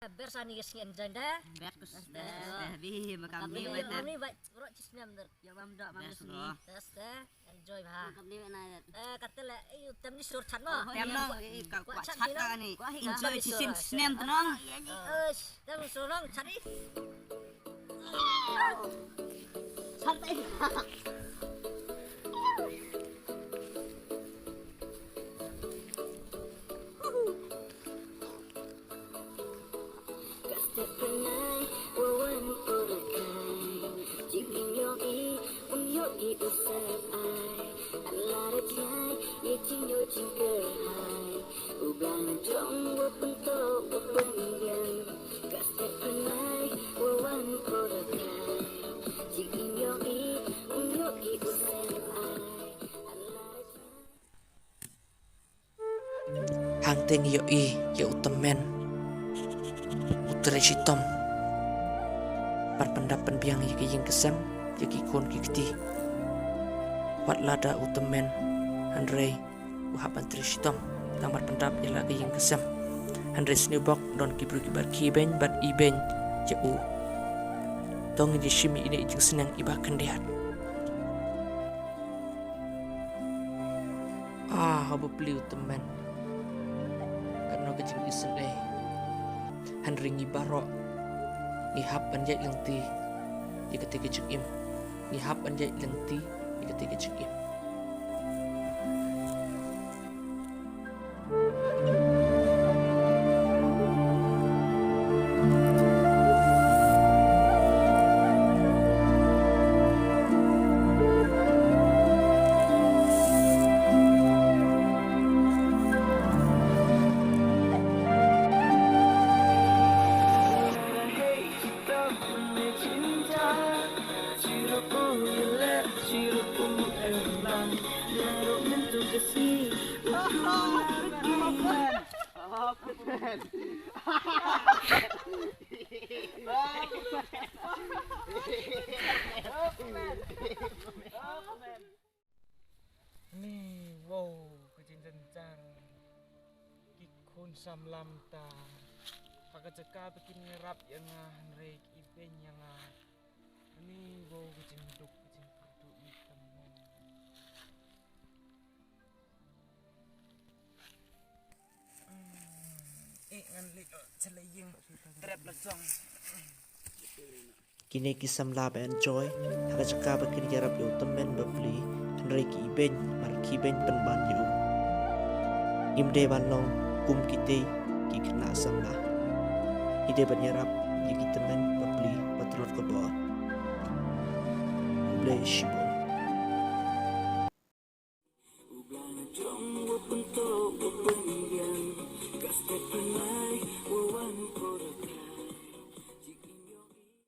Bersani kesini janda. Berkus bi makam ni betul. Kami baik bro cisnam der. Ya bam dak mam sini. Tes enjoy bah. Makam ni na. Katela tem ni sur chan mo. Tem no kuat chat ka ni. Enjoy cisim snem tu nong. Tem sur nong cari. Santai. Hang teng yo I ya utemen utre shitom pendapan biang yaki yang kesam yaki kon kikti wat lada utemen Andre uhapan tre shitom tamar pendap yaki yang kesam Andre snubok don kibru kibar kiben bat iben ya u tong di shimi ini jeng senang ibah kendiat habu peli utemen karena kecing isen Henry ngibarok ngihap anjay lengti jika tiga cukim ngihap anjay lengti jika tiga cukim Ni wow kecing jencang kikun samlam ta pagkatska bikin ngerap yang rek iben yang ni wow kecing duk kecing perdu hitam ngan lik celayeng trap lasong kini kisam lab enjoy haka cakap bikin jarap yo temen bebeli Henry kiben mar kiben penban yo imde banong kum kite ki kena samla ide banyarap yaki temen bebeli patrol ke bawah bless you.